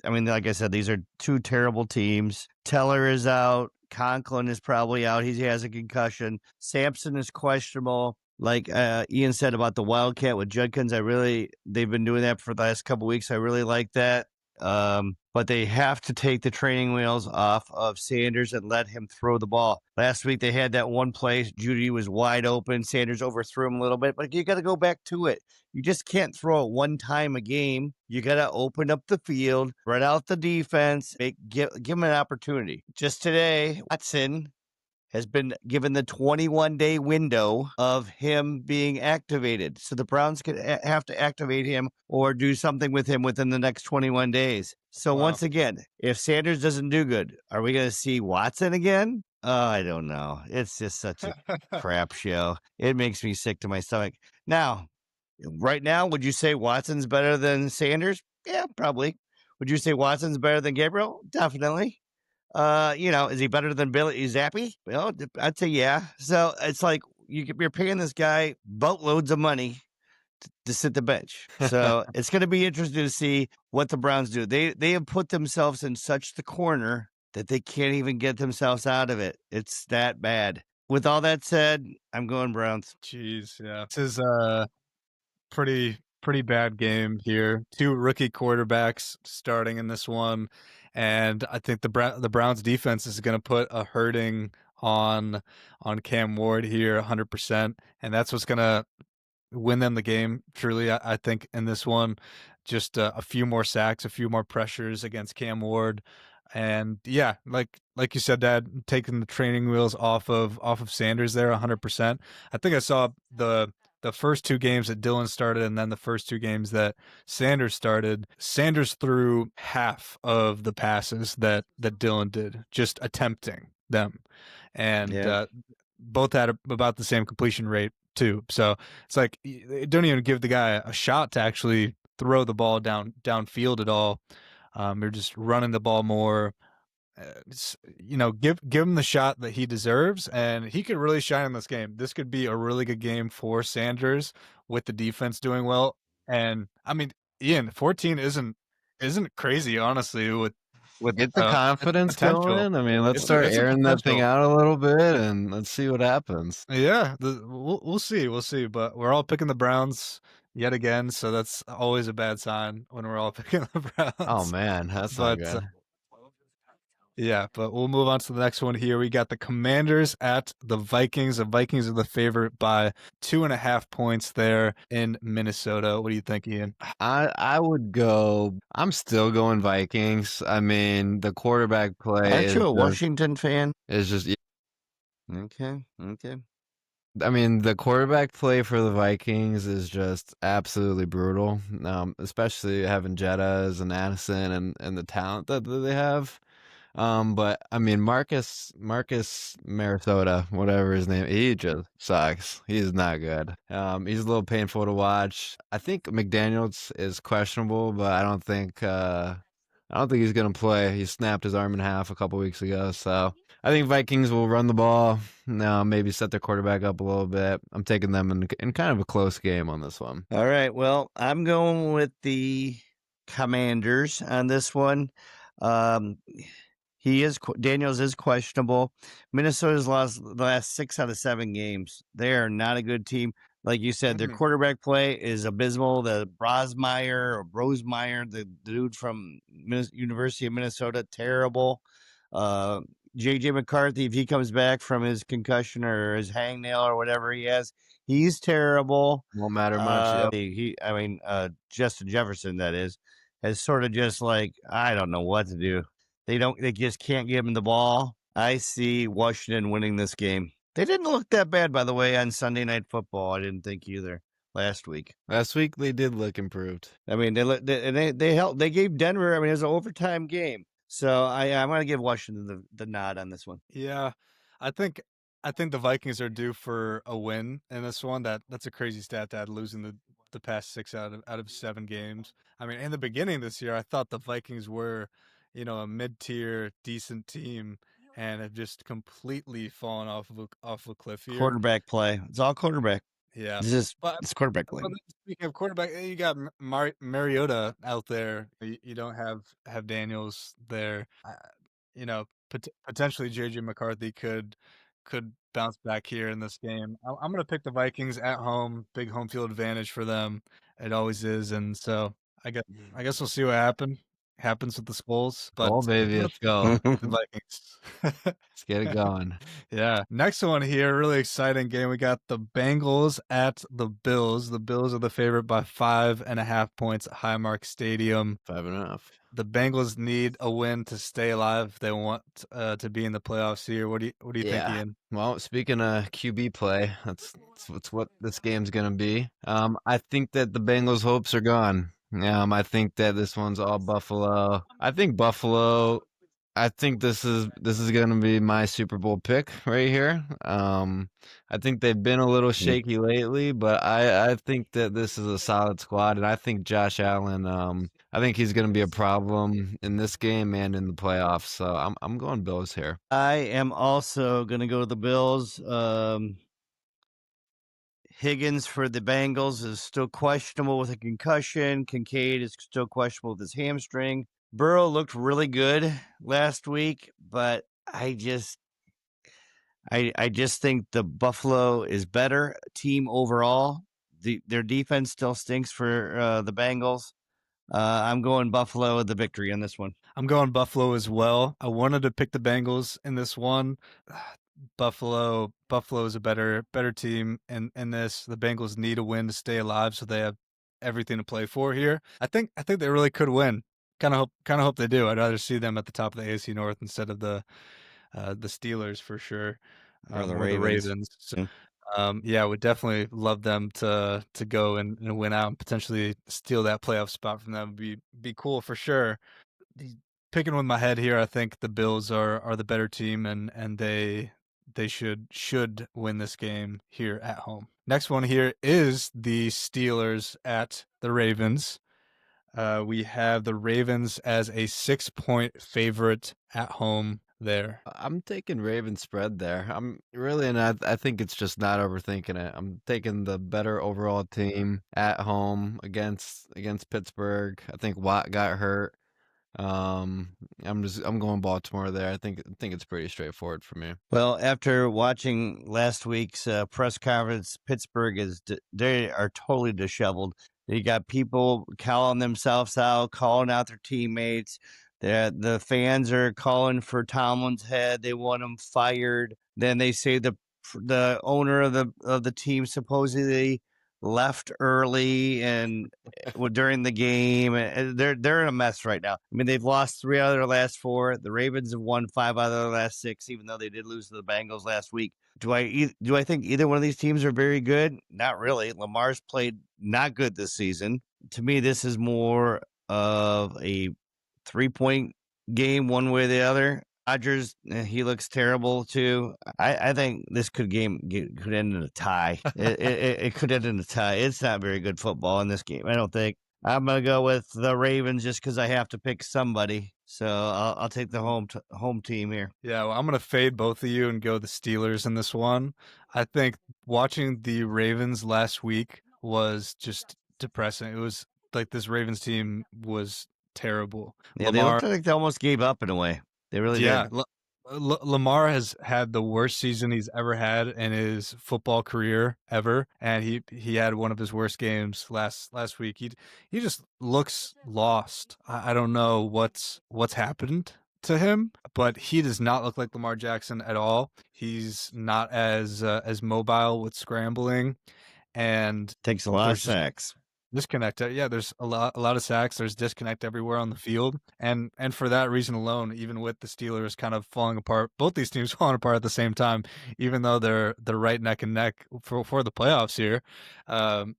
I mean, like I said, these are 2 terrible teams. Teller is out. Conklin is probably out. He has a concussion. Sampson is questionable. Like Ian said about the Wildcat with Judkins, they've been doing that for the last couple of weeks. I really like that. But they have to take the training wheels off of Sanders and let him throw the ball. Last week they had that one play. Judy was wide open. Sanders overthrew him a little bit, but you got to go back to it. You just can't throw it one time a game. You got to open up the field, spread out the defense, give him an opportunity. Just today, Watson has been given the 21-day window of him being activated. So the Browns could have to activate him or do something with him within the next 21 days. So once again, if Sanders doesn't do good, are we going to see Watson again? I don't know. It's just such a crap show. It makes me sick to my stomach. Now, right now, would you say Watson's better than Sanders? Yeah, probably. Would you say Watson's better than Gabriel? Definitely. Is he better than Billy Zappi? Well, I'd say yeah. So it's like you're paying this guy boatloads of money to sit the bench. So it's going to be interesting to see what the Browns do. They have put themselves in such the corner that they can't even get themselves out of it. It's that bad. With all that said, I'm going Browns. Jeez, yeah. This is a pretty bad game here. 2 rookie quarterbacks starting in this one, and I think the Browns defense is going to put a hurting on Cam Ward here 100%, and that's what's going to win them the game. Truly, I think in this one, just a few more sacks, a few more pressures against Cam Ward. And yeah, like you said, Dad, taking the training wheels off of Sanders there 100%. I think I saw the the first 2 games that Dylan started and then the first 2 games that Sanders started, Sanders threw half of the passes that Dylan did, just attempting them. And both had about the same completion rate too. So it's like it don't even give the guy a shot to actually throw the ball downfield at all. They're just running the ball more. Give him the shot that he deserves, and he could really shine in this game. This could be a really good game for Sanders with the defense doing well. And I mean, Ian, 14 isn't crazy, honestly. With Get the it's confidence potential. going. I mean, let's start It's a airing that thing potential. out a little bit, and let's see what happens. Yeah, we'll see. But we're all picking the Browns yet again, so that's always a bad sign when we're all picking the Browns. Oh man, that's not But good. yeah, but we'll move on to the next one here. We got the Commanders at the Vikings. The Vikings are the favorite by 2.5 points there in Minnesota. What do you think, Ian? I would go. I'm still going Vikings. I mean, the quarterback play Aren't is you a just, Washington fan? is just. Okay. I mean, the quarterback play for the Vikings is just absolutely brutal. Especially having Jettas and Addison and the talent that they have. But I mean, Marcus Mariota, whatever his name, he just sucks. He's not good. He's a little painful to watch. I think McDaniels is questionable, but I don't think he's gonna play. He snapped his arm in half a couple weeks ago, so I think Vikings will run the ball. Now maybe set their quarterback up a little bit. I'm taking them in kind of a close game on this one. All right. Well, I'm going with the Commanders on this one. Daniels is questionable. Minnesota's lost the last 6 out of 7 games. They are not a good team. Like you said, their quarterback play is abysmal. The Rosemeyer, the dude from University of Minnesota, terrible. JJ McCarthy, if he comes back from his concussion or his hangnail or whatever he has, he's terrible. Won't matter much. Yep. Justin Jefferson, that is, has sort of just like, I don't know what to do. They just can't give him the ball. I see Washington winning this game. They didn't look that bad, by the way, on Sunday Night Football. I didn't think either last week. Last week they did look improved. I mean, they gave Denver. I mean, it was an overtime game. So I'm going to give Washington the nod on this one. Yeah, I think the Vikings are due for a win in this one. That's a crazy stat to add, losing the past 6 out of 7 games. I mean, in the beginning this year, I thought the Vikings were, a mid-tier, decent team, and have just completely fallen off a cliff here. Quarterback play. It's all quarterback. Yeah, it's quarterback play. Speaking of quarterback, you got Mariota out there. You don't have Daniels there. Potentially JJ McCarthy could bounce back here in this game. I'm going to pick the Vikings at home. Big home field advantage for them. It always is, and so I guess we'll see what happens with the Skulls. But oh baby, let's go. The Vikings. Let's get it going. Yeah. Next one here, really exciting game. We got the Bengals at the Bills. The Bills are the favorite by 5.5 points at Highmark Stadium. 5.5. The Bengals need a win to stay alive. They want to be in the playoffs here. What do you think, Ian? Well, speaking of QB play, that's what this game's gonna be. I think that the Bengals' hopes are gone. I think that this one's all Buffalo. I think this is gonna be my Super Bowl pick right here. I think they've been a little shaky lately, but I think that this is a solid squad, and I think Josh Allen. I think he's gonna be a problem in this game and in the playoffs. So I'm going Bills here. I am also gonna go with the Bills. Higgins for the Bengals is still questionable with a concussion. Kincaid is still questionable with his hamstring. Burrow looked really good last week, but I just think the Buffalo is better team overall. Their defense still stinks for the Bengals. I'm going Buffalo with the victory on this one. I'm going Buffalo as well. I wanted to pick the Bengals in this one. Buffalo is a better team in this. The Bengals need a win to stay alive, so they have everything to play for here. I think they really could win. Kind of hope they do. I'd rather see them at the top of the AFC North instead of the Steelers for sure, or the Ravens. So, Yeah, would definitely love them to go and win out and potentially steal that playoff spot from them. Be cool for sure. The- Picking with my head here, I think the Bills are the better team and they should win this game here at home. Next one here is the Steelers at the Ravens. We have the Ravens as a 6-point favorite at home there. I'm taking Raven spread there. I'm really, and I think it's just not overthinking it. I'm taking the better overall team at home against Pittsburgh. I think Watt got hurt. I'm going Baltimore there. I think it's pretty straightforward for me. Well, after watching last week's press conference, Pittsburgh they are totally disheveled. They got people calling themselves out, calling out their teammates. The fans are calling for Tomlin's head. They want him fired. Then they say the owner of the team supposedly left early and during the game. And they're in a mess right now. I mean, they've lost 3 out of their last 4. The Ravens have won 5 out of their last 6, even though they did lose to the Bengals last week. Do I think either one of these teams are very good? Not really. Lamar's played not good this season. To me, this is more of a 3-point game, one way or the other. Rodgers, he looks terrible too. I think this could end in a tie. It could end in a tie. It's not very good football in this game, I don't think. I'm gonna go with the Ravens just because I have to pick somebody. So I'll take the home team here. Yeah, well, I'm gonna fade both of you and go the Steelers in this one. I think watching the Ravens last week was just depressing. It was like this Ravens team was terrible. Yeah, they Lamar looked like they almost gave up in a way. They really Yeah, did. Lamar has had the worst season he's ever had in his football career ever, and he had one of his worst games last week. He just looks lost. I don't know what's happened to him, but he does not look like Lamar Jackson at all. He's not as mobile with scrambling, and Takes a lot of there's just sacks. disconnect. Yeah, there's a lot of sacks. There's disconnect everywhere on the field, and for that reason alone, even with the Steelers kind of falling apart, both these teams falling apart at the same time, even though they're right neck and neck for the playoffs here. Um,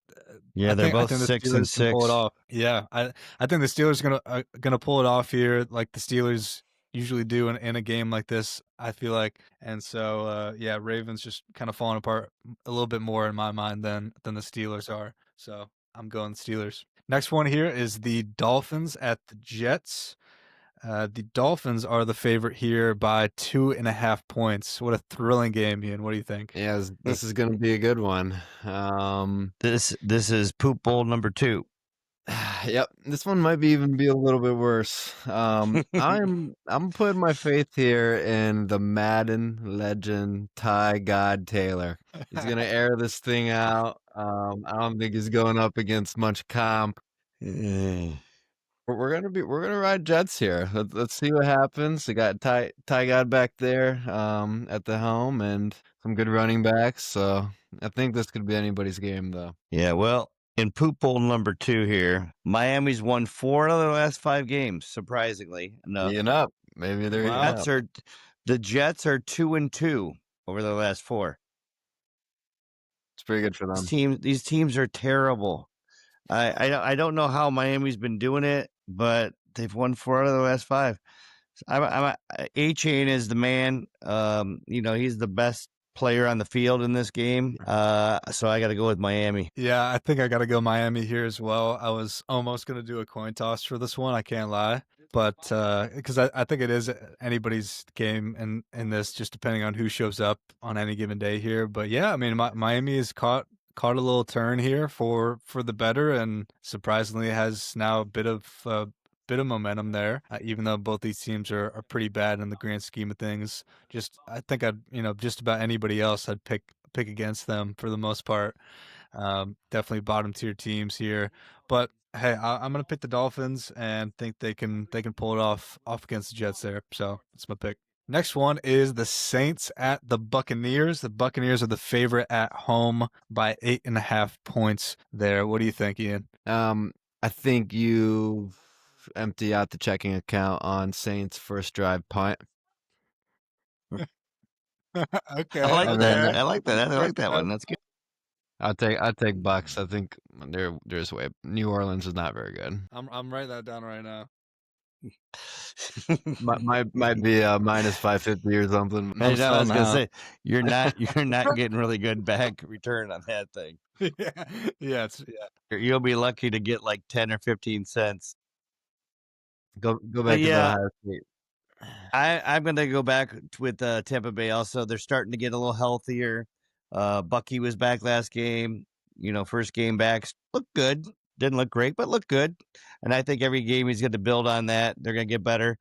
Yeah, they're I both think the 6 and Steelers can pull it 6. off. Yeah, I think the Steelers gonna pull it off here, like the Steelers usually do in a game like this. I feel like, and so yeah, Ravens just kind of falling apart a little bit more in my mind than the Steelers are. So I'm going Steelers. Next one here is the Dolphins at the Jets. The Dolphins are the favorite here by 2.5 points. What a thrilling game, Ian. What do you think? Yeah, this is going to be a good one. This is poop bowl number 2. Yep, this one might even be a little bit worse. I'm putting my faith here in the Madden legend Ty God Taylor. He's gonna air this thing out. I don't think he's going up against much comp. We're gonna ride Jets here. Let's see what happens. We got Ty God back there at the helm and some good running backs. So I think this could be anybody's game though. Yeah, well, in poop bowl number 2 here, Miami's won 4 out of their last 5 games, surprisingly enough. Eating up. Maybe they're eating up. The Jets are 2-2 over their last 4. It's pretty good for them. These teams are terrible. I don't know how Miami's been doing it, but they've won 4 out of the last 5. A-Chain is the man. He's the best player on the field in this game. So I got to go with Miami. Yeah, I think I got to go Miami here as well. I was almost going to do a coin toss for this one. I can't lie. But because I think it is anybody's game in this, just depending on who shows up on any given day here. But yeah, I mean, Miami has caught a little turn here for the better, and surprisingly has now a bit of momentum there. Even though both these teams are pretty bad in the grand scheme of things, I think just about anybody else I'd pick against them for the most part. Definitely bottom tier teams here, but hey, I'm gonna pick the Dolphins and think they can pull it off against the Jets there. So that's my pick. Next one is the Saints at the Buccaneers. The Buccaneers are the favorite at home by 8.5 points there. What do you think, Ian? I think you empty out the checking account on Saints first drive punt. Okay, I like And that. then okay. I like that. I Fair like that enough. one. That's good. I'll take Bucks. I think there's way. New Orleans is not very good. I'm writing that down right now. Might be minus 550 or something. I I'm know. I was selling gonna out. say you're not getting really good back return on that thing. Yeah, yeah, yeah. You'll be lucky to get like 10 or 15 cents. Go But back to the yeah, Ohio State. I'm gonna go back with Tampa Bay. Also, they're starting to get a little healthier. Bucky was back last game. First game back, looked good. Didn't look great, but looked good. And I think every game he's going to build on that. They're going to get better.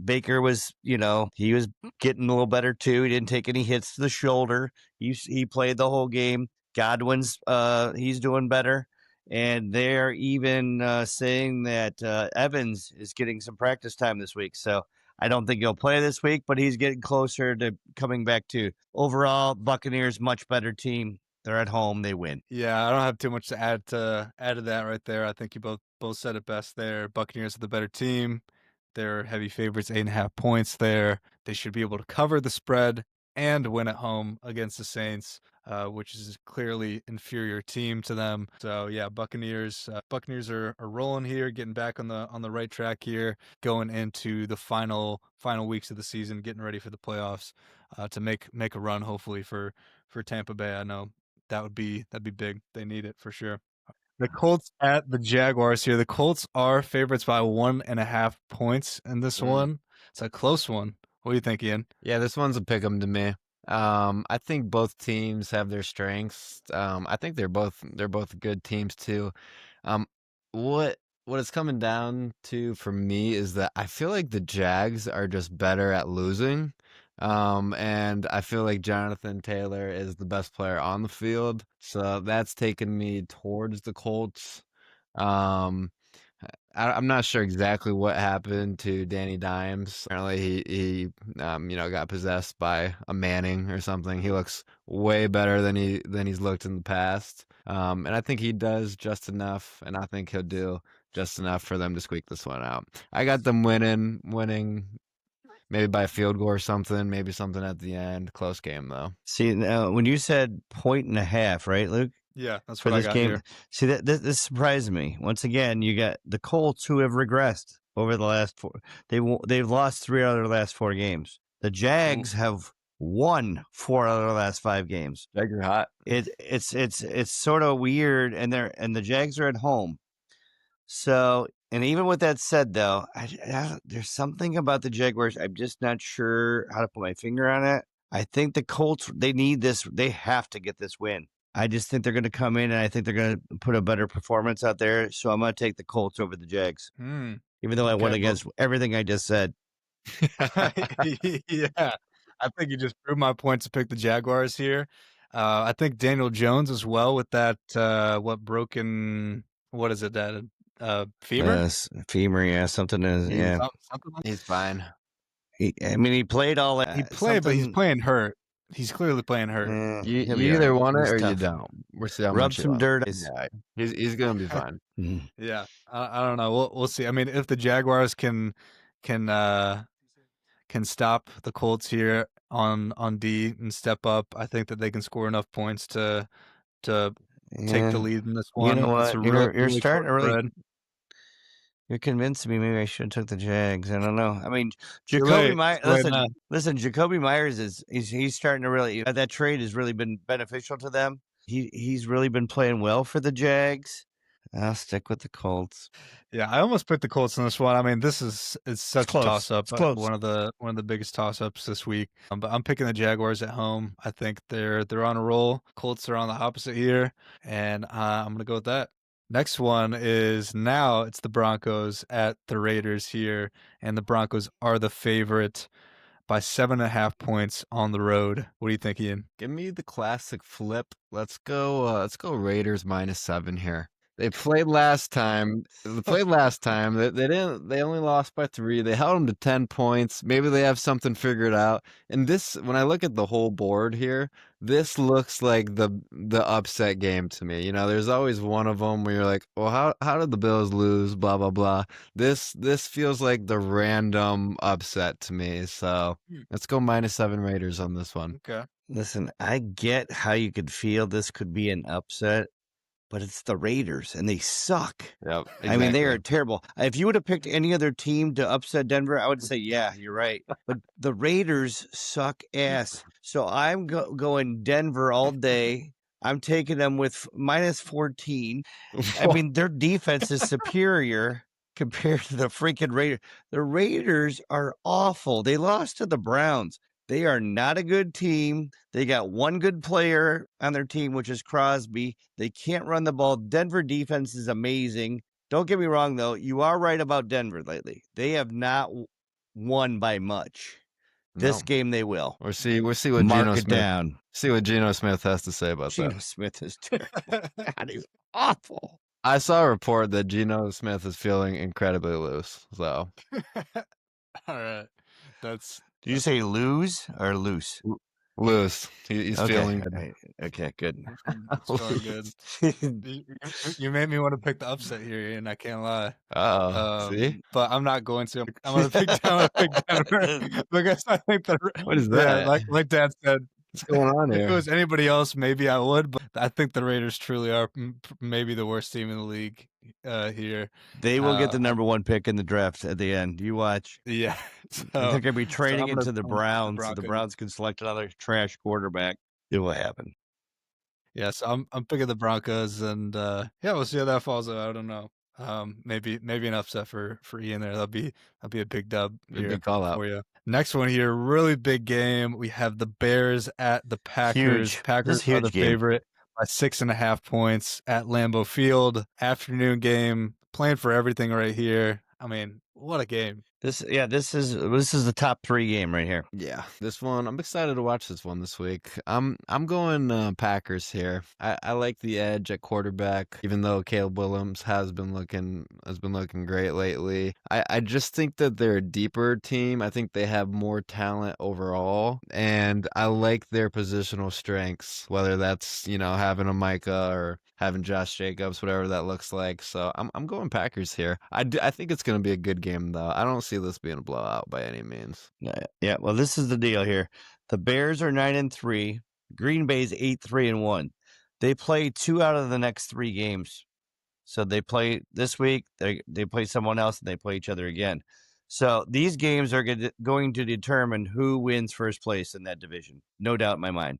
Baker was, he was getting a little better too. He didn't take any hits to the shoulder. He played the whole game. Godwin's he's doing better. And they're even saying that Evans is getting some practice time this week. So I don't think he'll play this week, but he's getting closer to coming back too. Overall, Buccaneers much better team. They're at home. They win. Yeah, I don't have too much to add to that right there. I think you both said it best there. Buccaneers are the better team. They're heavy favorites, 8.5 points there. They should be able to cover the spread and win at home against the Saints, which is a clearly inferior team to them. So yeah, Buccaneers are rolling here, getting back on the right track here, going into the final weeks of the season, getting ready for the playoffs, to make a run hopefully for Tampa Bay. I know that'd be big. They need it for sure. The Colts at the Jaguars here. The Colts are favorites by 1.5 points in this one. It's a close one. What do you think, Ian? Yeah, this one's a pick 'em to me. I think both teams have their strengths. I think they're both good teams too. Um, what it's coming down to for me is that I feel like the Jags are just better at losing. And I feel like Jonathan Taylor is the best player on the field, so that's taken me towards the Colts. Um, I'm not sure exactly what happened to Danny Dimes. Apparently, he got possessed by a Manning or something. He looks way better than he's looked in the past. And I think he does just enough, and I think he'll do just enough for them to squeak this one out. I got them winning, maybe by a field goal or something, maybe something at the end. Close game though. See, now when you said 1.5, right, Luke? Yeah, that's For what I this got game. here. See, this surprised me. Once again, you got the Colts who have regressed over the last four. They've lost 3 out of their last 4 games. The Jags have won 4 out of their last 5 games. Jags are hot. It's sort of weird, and the Jags are at home. So, and even with that said, though, there's something about the Jaguars. I'm just not sure how to put my finger on it. I think the Colts, they need this. They have to get this win. I just think they're going to come in, and I think they're going to put a better performance out there. So I'm going to take the Colts over the Jags, even though I went against everything I just said. Yeah, I think you just proved my point to pick the Jaguars here. I think Daniel Jones as well with that what is it, that femur? Femur, yeah, something is, yeah. Something like He's fine. He played all that. he played, but he's playing hurt. He's clearly playing hurt. You either want it or you don't. We'll see how Rub much you some want. dirt. Yeah, he's gonna be fine. Yeah, I don't know. We'll see. I mean, if the Jaguars can stop the Colts here on D and step up, I think that they can score enough points to take the lead in this one. You know what? It's a You're starting to really. spread. You're convincing me. Maybe I should have took the Jags. I don't know. I mean, Too Jacoby late. Myers. Too late Listen. Jacoby Myers he's starting to really. That trade has really been beneficial to them. He's really been playing well for the Jags. I'll stick with the Colts. Yeah, I almost picked the Colts in this one. I mean, it's such a toss up. Close. One of the biggest toss ups this week. But I'm picking the Jaguars at home. I think they're on a roll. Colts are on the opposite here, and I'm gonna go with that. Next one is now it's the Broncos at the Raiders here, and the Broncos are the favorite by 7.5 points on the road. What do you think, Ian? Give me the classic flip. Let's go Raiders -7 here. They played last time. They played last time. They didn't. They only lost by 3. They held them to 10 points. Maybe they have something figured out. And this, when I look at the whole board here, this looks like the upset game to me. You know, there's always one of them where you're like, well, how did the Bills lose? Blah blah blah. This feels like the random upset to me. So let's go -7 Raiders on this one. Okay. Listen, I get how you could feel this could be an upset, but it's the Raiders, and they suck. Yep. I mean, they are exactly. terrible. If you would have picked any other team to upset Denver, I would say, yeah, you're right. But the Raiders suck ass. So I'm going Denver all day. I'm taking them with -14. I mean, their defense is superior compared to the freaking Raiders. The Raiders are awful. They lost to the Browns. They are not a good team. They got one good player on their team, which is Crosby. They can't run the ball. Denver defense is amazing. Don't get me wrong, though. You are right about Denver lately. They have not won by much. This No. game they will. We'll see what Geno Mark it Smith down. see what Geno Smith has to say about Geno that. Smith is terrible. God, he's awful. I saw a report that Geno Smith is feeling incredibly loose. So All right. That's Did you say lose or loose? loose. He's Okay. feeling good. Okay, good. it's going good. You made me want to pick the upset here, and I can't lie. See? But I'm not going to. I'm going to pick Denver because I think that. What is Yeah, that? like Dad said, What's going on if it here? was anybody else, maybe I would. But I think the Raiders truly are maybe the worst team in the league here. They will get the number 1 pick in the draft at the end. You watch. Yeah, They're going to be trading I'm it to the gonna- Browns, so the Broncos. Browns can select another trash quarterback. It will happen. Yes, I'm picking the Broncos, and yeah, we'll see how that falls out. I don't know. Maybe an upset for Ian there. That'll be a big dub here Big call out. for you. Next one here, really big game. We have the Bears at the Packers. Huge. Packers This is a are the huge game. favorite by 6.5 points at Lambeau Field. Afternoon game, playing for everything right here. I mean, what a game. This is the top 3 game right here. Yeah, this one I'm excited to watch this one this week. I'm going Packers here. I like the edge at quarterback, even though Caleb Williams has been looking great lately. I just think that they're a deeper team. I think they have more talent overall, and I like their positional strengths, whether that's having a Micah or having Josh Jacobs, whatever that looks like. So I'm going Packers here. I think it's going to be a good game though. I don't see this being a blowout by any means. Yeah, well, this is the deal here. The Bears are 9-3. Green Bay's 8-3-1. They play 2 out of the next 3 games. So they play this week, they play someone else, and they play each other again. So these games are going to determine who wins first place in that division. No doubt in my mind.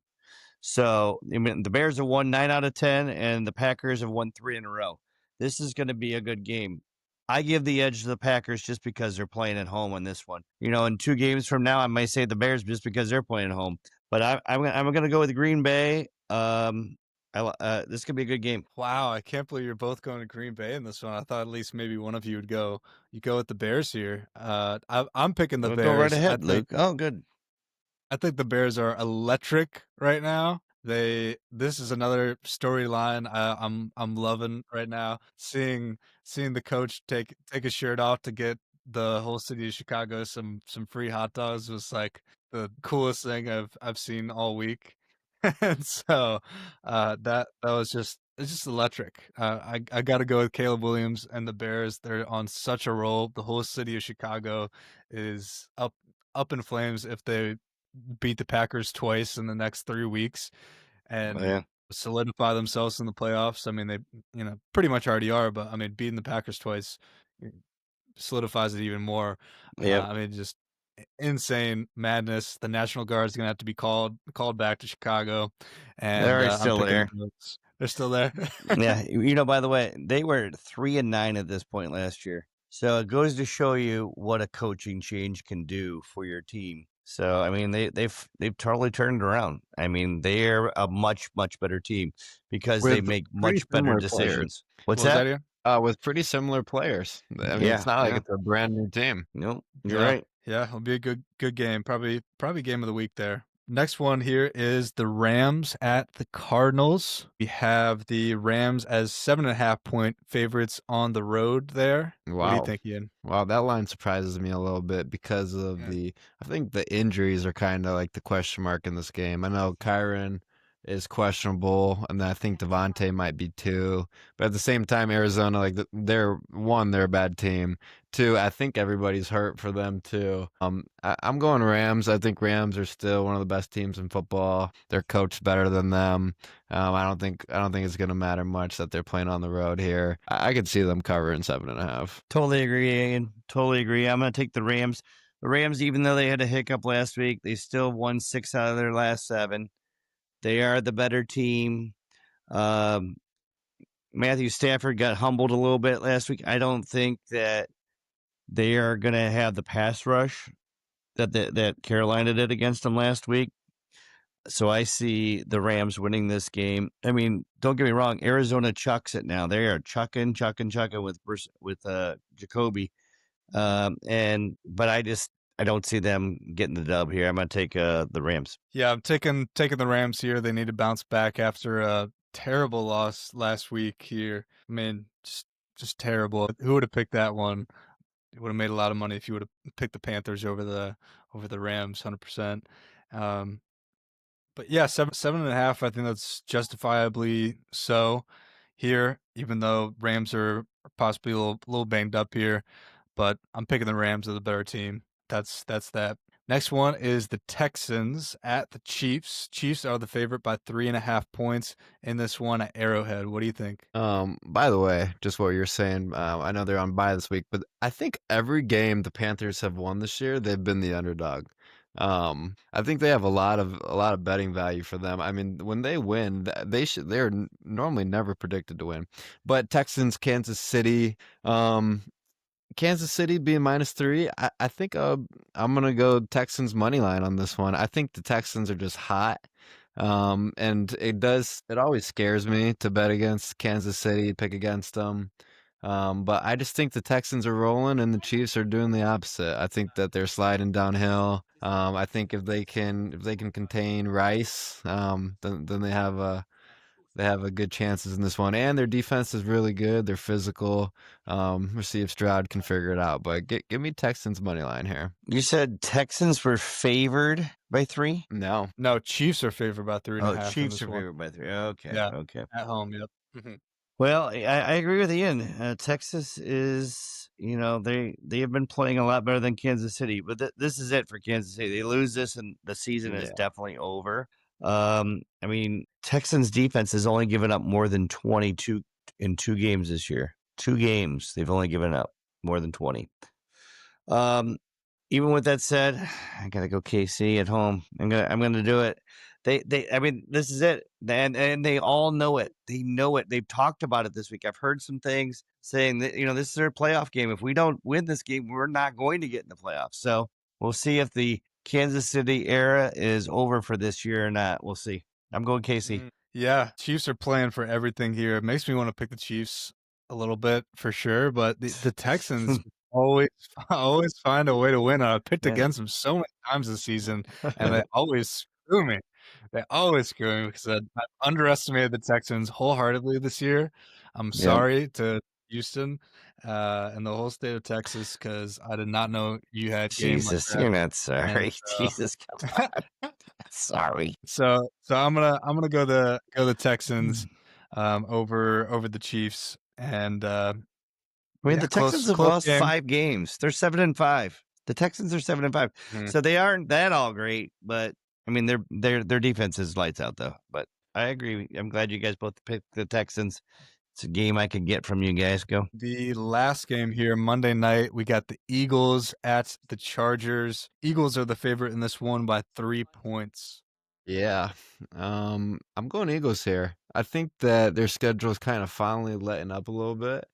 So I mean, the Bears have won 9 out of 10, and the Packers have won 3 in a row. This is going to be a good game. I give the edge to the Packers just because they're playing at home on this one. In 2 games from now, I might say the Bears just because they're playing at home. But I'm going to go with Green Bay. This could be a good game. Wow, I can't believe you're both going to Green Bay in this one. I thought at least maybe one of you would go. You go with the Bears here. I'm picking the Bears. Go right ahead, Luke. Oh, good. I think the Bears are electric right now. This is another storyline I'm loving right now. Seeing the coach take his shirt off to get the whole city of Chicago some free hot dogs was like the coolest thing I've seen all week. And so that was it's just electric. I got to go with Caleb Williams and the Bears. They're on such a roll. The whole city of Chicago is up in flames if they beat the Packers twice in the next 3 weeks and solidify themselves in the playoffs. I mean, they pretty much already are, but I mean, beating the Packers twice solidifies it even more. I mean, just insane madness. The National Guard is going to have to be called back to Chicago, and They're still there. They're still there. Yeah, by the way, they were 3-9 at this point last year. So it goes to show you what a coaching change can do for your team. So I mean, they've totally turned around. I mean, they're a much better team because they make much better decisions. What's that? With pretty similar players. I mean, it's not like it's a brand new team. No, you're right. Yeah, it'll be a good game. Probably game of the week there. Next one here is the Rams at the Cardinals. We have the Rams as 7.5 point favorites on the road there. What do you Wow. think, Ian? Wow, that line surprises me a little bit because of Yeah. I think the injuries are kind of like the question mark in this game. I know Kyron is questionable, and I think Devontae might be too. But at the same time, Arizona, like they're a bad team. Two, I think everybody's hurt for them too. I'm going Rams. I think Rams are still one of the best teams in football. They're coached better than them. I don't think it's gonna matter much that they're playing on the road here. I could see them covering 7.5. Totally agree, Ian. Totally agree. I'm going to take the Rams. The Rams, even though they had a hiccup last week, they still won 6 out of their last 7. They are the better team. Um, Matthew Stafford got humbled a little bit last week. I don't think that they are going to have the pass rush that Carolina did against them last week. So I see the Rams winning this game. I mean, don't get me wrong. Arizona chucks it now. They are chucking with Jacoby. But I don't see them getting the dub here. I'm gonna take the Rams. Yeah, I'm taking the Rams here. They need to bounce back after a terrible loss last week here. I mean, just terrible. Who would have picked that one? You would have made a lot of money if you would have picked the Panthers over the Rams, 100%. Um, but yeah, seven and a half. I think that's justifiably so here, even though Rams are possibly a little banged up here. But I'm picking the Rams as the better team. That's that. Next one is the Texans at the Chiefs. Chiefs are the favorite by 3.5 points in this one at Arrowhead. What do you think? By the way, just what you're saying, I know they're on bye this week, but I think every game the Panthers have won this year, they've been the underdog. I think they have a lot of betting value for them. I mean, when they win, they're normally never predicted to win. But Texans, Kansas City being -3, I think I'm gonna go Texans money line on this one. I think the Texans are just hot. And it always scares me to bet against Kansas City, pick against them. But I just think the Texans are rolling and the Chiefs are doing the opposite. I think that they're sliding downhill. I think if they can contain Rice, then they have a good chances in this one. And their defense is really good. They're physical. We'll see if Stroud can figure it out. But give me Texans money line here. You said Texans were favored by 3? No. No, Chiefs are favored by 3.5 in Chiefs this are one. favored by 3. Okay, Yeah, okay. at home. Yep. Mhm. Well, I agree with Ian. Texas is, they have been playing a lot better than Kansas City, but this is it for Kansas City. They lose this, and the season is Yeah. definitely over. I mean, Texans defense has only given up more than 22 in 2 games this year. 2 games they've only given up more than 20. Even with that said, I gotta go KC at home. I'm gonna do it. I mean, this is it, and they all know it. They know it. They've talked about it this week. I've heard some things saying that this is their playoff game. If we don't win this game, we're not going to get in the playoffs. So we'll see if the Kansas City era is over for this year or not. We'll see. I'm going KC. Yeah, Chiefs are playing for everything here. It makes me want to pick the Chiefs a little bit for sure, but the Texans always always find a way to win. I picked Yeah. against them so many times this season, and they always screw me. They always screw me because I've underestimated the Texans wholeheartedly this year. I'm Yeah. sorry to Houston and the whole state of Texas because I did not know you had game like Jesus, that. you're not sorry. And Jesus, come on. Sorry. so I'm gonna go the Texans over the Chiefs and I mean, yeah, the Texans have close lost game. 5 games. They're 7-5. The Texans are 7-5. Mhm. So they aren't that all great, but I mean their defense is lights out though. But I agree. I'm glad you guys both picked the Texans. It's a game I could get from you guys. Go. The last game here, Monday night, we got the Eagles at the Chargers. Eagles are the favorite in this one by 3 points. Yeah. I'm going Eagles here. I think that their schedule is kind of finally letting up a little bit.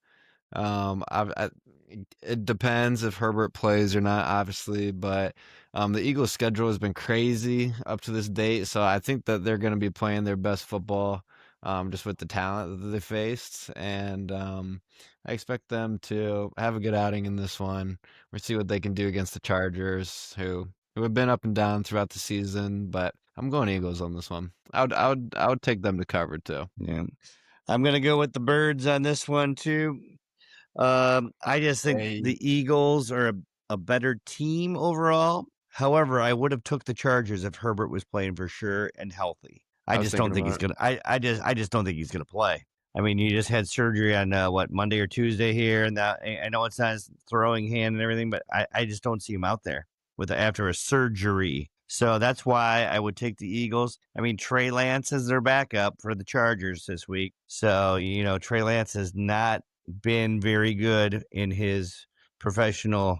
It depends if Herbert plays or not, obviously, but the Eagles' schedule has been crazy up to this date, so I think that they're going to be playing their best football, just with the talent that they faced, and I expect them to have a good outing in this one. We'll see what they can do against the Chargers, who We've been up and down throughout the season, but I'm going Eagles on this one. I would take them to cover too. Yeah. I'm going to go with the Birds on this one, too. I just think the Eagles are a better team overall. However, I would have took the Chargers if Herbert was playing for sure and healthy. I just don't think he's gonna. I just don't think he's gonna play. I mean, he just had surgery on Monday or Tuesday here, and that I know it's not his throwing hand and everything, but I just don't see him out there after a surgery. So that's why I would take the Eagles. I mean, Trey Lance is their backup for the Chargers this week. So, Trey Lance has not been very good in his professional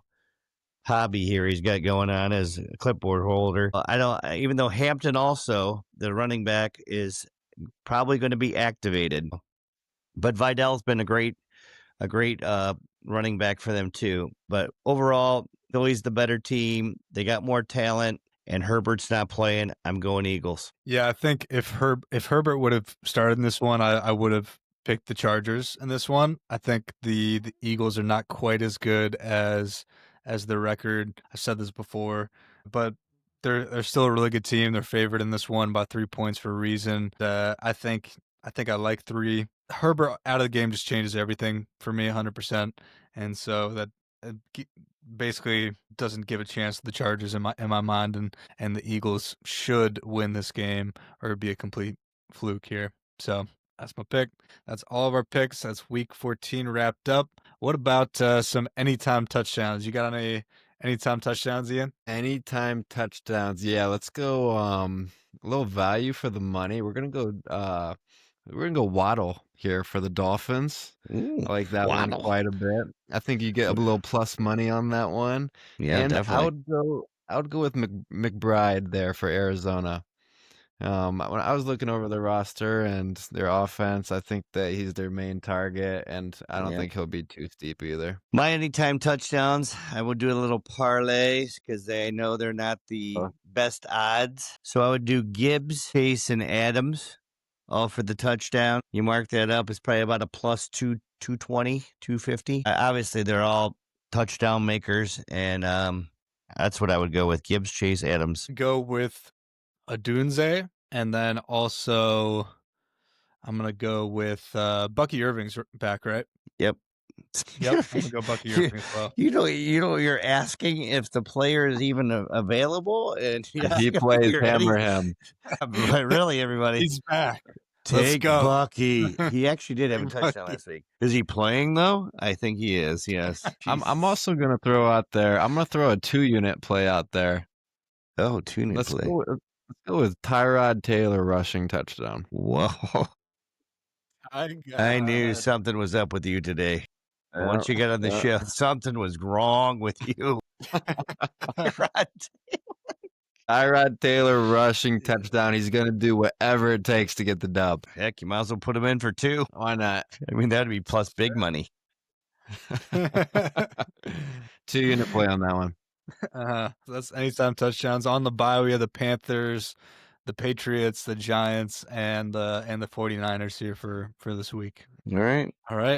hobby here he's got going on as a clipboard holder. Even though Hampton also, the running back, is probably going to be activated. But Vidal's been a great running back for them too. But overall, Philly's the better team. They got more talent, and Herbert's not playing. I'm going Eagles. Yeah, I think if Herbert would have started in this one, I would have picked the Chargers in this one. I think the Eagles are not quite as good as the record. I've said this before, but they're still a really good team. They're favored in this one by 3 points for a reason. I think I like 3. Herbert out of the game just changes everything for me 100%, and so that basically doesn't give a chance to the Chargers in my mind, and the Eagles should win this game or it'd be a complete fluke here. So that's my pick. That's all of our picks. That's week 14 wrapped up. What about some anytime touchdowns? You got any anytime touchdowns, Ian? Anytime touchdowns. Yeah, let's go a little value for the money. We're gonna go Waddle here for the Dolphins. Ooh, I like that Waddle. one quite a bit. I think you get a little plus money on that one. Yeah, And definitely. I would go with McBride there for Arizona. When I was looking over the roster and their offense, I think that he's their main target, and I don't think he'll be too steep either. My anytime touchdowns, I would do a little parlay because I know they're not the best odds. So I would do Gibbs, Chase, and Adams, all for the touchdown. You mark that up, it's probably about a plus 220, 250. Obviously, they're all touchdown makers, and that's what I would go with: Gibbs, Chase, Adams. Go with Adunze, and then also I'm gonna go with Bucky Irving's back, right? Yep. Yep, I'm gonna go Bucky Irving as well. You're asking if the player is even available, and if he plays, hammer him. But really, everybody, He's back. Take Bucky. He actually did have a touchdown last week. Is he playing though? I think he is. Yes. I'm also gonna throw out there. I'm gonna throw a 2-unit play out there. Oh, 2-unit play. Let's go with Tyrod Taylor rushing touchdown. Whoa. I knew something was up with you today. Once you got on the show, something was wrong with you. Tyrod Taylor rushing touchdown. He's going to do whatever it takes to get the dub. Heck, you might as well put him in for 2. Why not? I mean, that'd be plus big money. 2-unit play on that one. That's anytime touchdowns. On the bye, we have the Panthers, the Patriots, the Giants, and the 49ers here for this week. All right.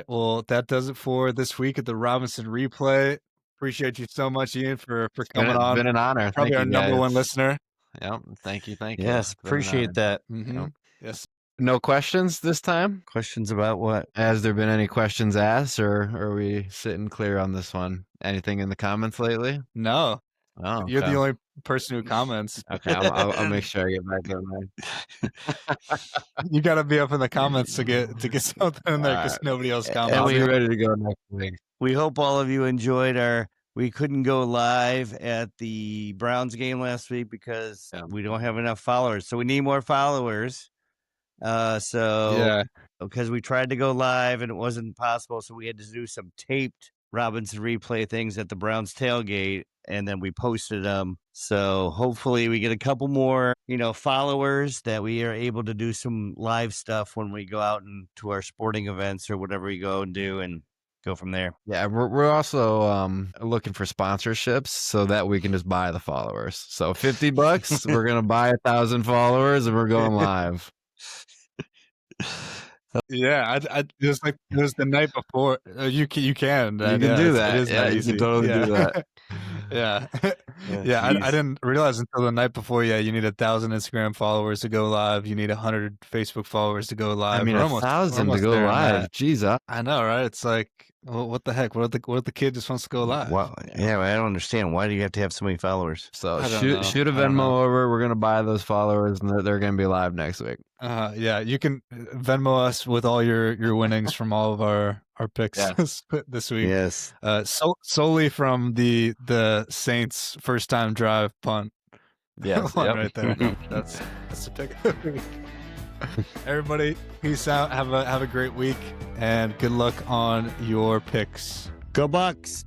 Well, that does it for this week at the Robinson Replay. Appreciate you so much, Ian, for coming on. It's been an honor. Probably our number one listener. Yep. Thank you. Yes, appreciate that. Mm-hmm. Yep. Yes. No questions this time? Questions about what? Has there been any questions asked, or are we sitting clear on this one? Anything in the comments lately? No. Oh, You're the only person who comments. Okay, I'll make sure I get back on there. You got to be up in the comments to get something in there because nobody else comments. I'll be ready to go next week. We hope all of you enjoyed we couldn't go live at the Browns game last week because we don't have enough followers. So we need more followers. Because we tried to go live and it wasn't possible, so we had to do some taped Robinson Replay things at the Browns tailgate, and then we posted them. So hopefully we get a couple more, followers that we are able to do some live stuff when we go out and to our sporting events or whatever we go and do, and go from there. Yeah, we're also looking for sponsorships so that we can just buy the followers. So $50, we're gonna buy 1,000 followers, and we're going live. Yeah, I just like it was the night before. You can do that. It is you can totally do that. Yeah. Yeah, I Jeez. didn't realize until the night before. Yeah, you need 1,000 Instagram followers to go live. You need 100 Facebook followers to go live. I mean, We're 1,000 to almost go there on live. that. Jeez, I know, right? It's like, well, what the heck? What if the kid just wants to go live? Wow. Yeah, I don't understand. Why do you have to have so many followers? So I don't know. shoot a I don't Venmo know. over. We're gonna buy those followers, and they're gonna be live next week. Yeah, you can Venmo us with all your winnings from all of our picks Yeah. this week. Yes. Solely from the Saints first time drive punt. Yes, One yep. right there. That's the pick of the week. Everybody, peace out. Have a great week, and good luck on your picks. Go Bucks.